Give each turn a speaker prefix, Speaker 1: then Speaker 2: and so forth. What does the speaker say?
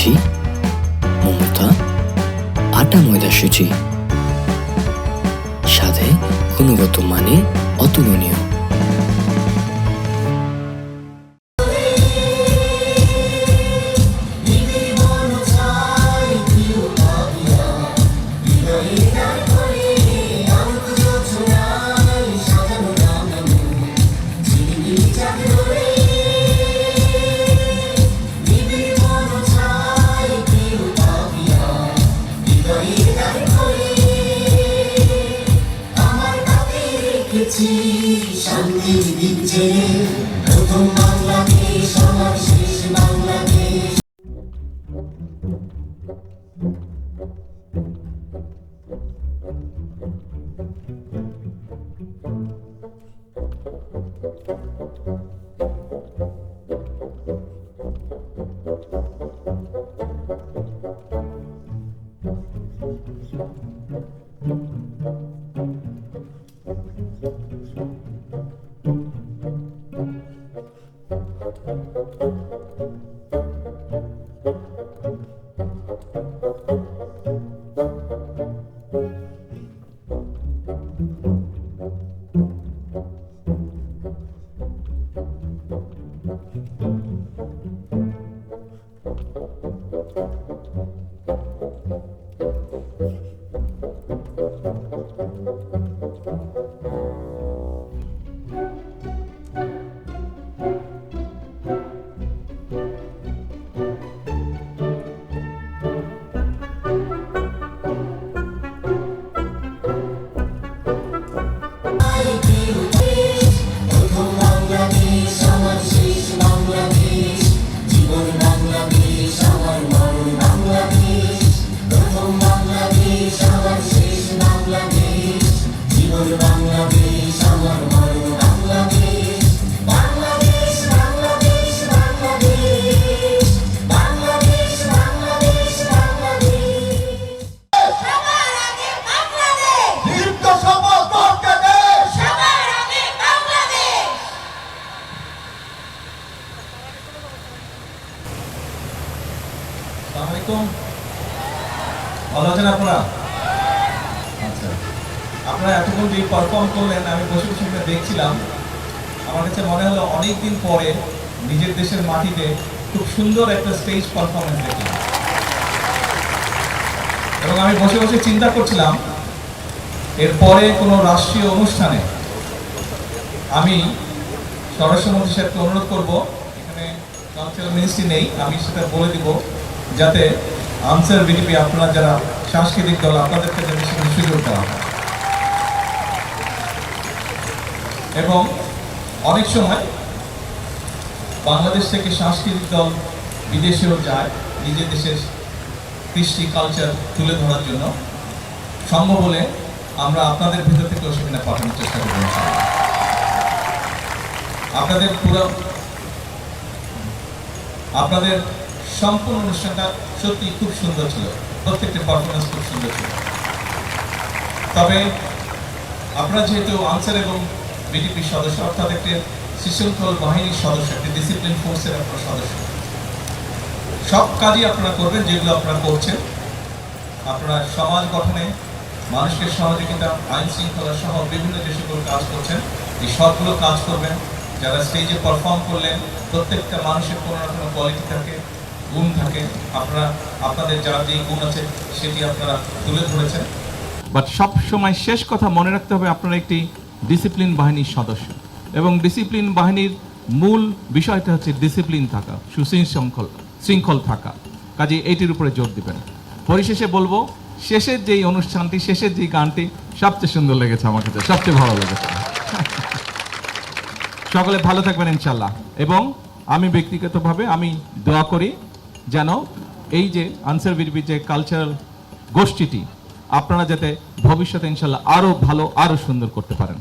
Speaker 1: মিষ্টি, মমতা, আটা ময়দা সুজি, স্বাদে গুণগত মানে অতুলনীয়।
Speaker 2: শান্তির দিচ্ছে প্রথম বাংলাদেশ, আমার শেষ বাংলাদেশ।
Speaker 3: ভালো আছেন আপনারা? আচ্ছা, আপনারা এতক্ষণ যে পারফর্ম করলেন, আমি বসে বসে দেখছিলাম। আমার কাছে মনে হলো অনেকদিন পরে নিজের দেশের মাটিতে খুব সুন্দর একটা স্টেজ পারফরমেন্স দেখলাম। এবং আমি বসে বসে চিন্তা করছিলাম, এরপরে কোনো রাষ্ট্রীয় অনুষ্ঠানে আমি স্বরাষ্ট্রমন্ত্রী সাহেবকে অনুরোধ করব, এখানে কালচারাল মিনিস্ট্রি নেই, আমি সেটা বলে দিব যাতে আনসার ভিডিপি আপনারা যারা সাংস্কৃতিক দল, আপনাদেরকে যাতে সেখানে সুযোগ দেওয়া হয়। এবং অনেক সময় বাংলাদেশ থেকে সাংস্কৃতিক দল বিদেশেও যায় নিজের দেশের কৃষ্টি কালচার তুলে ধরার জন্য। সম্ভব হলে আমরা আপনাদের ভিতর থেকেও সেখানে পাঠানোর চেষ্টা করব। আপনাদের সম্পূর্ণ অনুষ্ঠানটা সত্যি খুব সুন্দর ছিল, প্রত্যেকটা পারফরমেন্স খুব সুন্দর ছিল। তবে আপনারা যেহেতু আনসার এবং বিডিপির সদস্য, অর্থাৎ একটি শৃঙ্খল বাহিনীর সদস্য, একটি ডিসিপ্লিন ফোর্সের আপনারা সদস্য, সব কাজই আপনারা করবেন যেগুলো আপনারা করছেন। আপনারা সমাজ গঠনে, মানুষকে সহযোগিতা, আইন শৃঙ্খলা সহ বিভিন্ন যে সকল কাজ করছেন, এই সবগুলো কাজ করবেন। যারা স্টেজে পারফর্ম করলেন, প্রত্যেকটা মানুষের কোনো না কোনো কোয়ালিটি থাকে, গুণ থাকে। আপনারা আপনাদের যার যে গুণ আছে সেটি আপনারা তুলে ধরেছেন। বাট সব সময় শেষ কথা মনে রাখতে হবে, আপনারা একটি ডিসিপ্লিন বাহিনীর সদস্য, এবং ডিসিপ্লিন বাহিনীর মূল বিষয়টা হচ্ছে ডিসিপ্লিন থাকা, শৃঙ্খল থাকা। কাজে এইটির উপরে জোর দিবেন। পরিশেষে বলবো, শেষের যেই অনুষ্ঠানটি, শেষের যেই গানটি সবচেয়ে সুন্দর লেগেছে আমার কাছে, সবচেয়ে ভালো লেগেছে। সকলে ভালো থাকবেন ইনশাল্লাহ। এবং আমি ব্যক্তিগতভাবে আমি দোয়া করি যেন এই যে আনসার ভিডিপির যে কালচারাল গোষ্ঠীটি আপনারা যাতে ভবিষ্যতে ইনশাল্লাহ আরো ভালো, আরো সুন্দর করতে পারেন।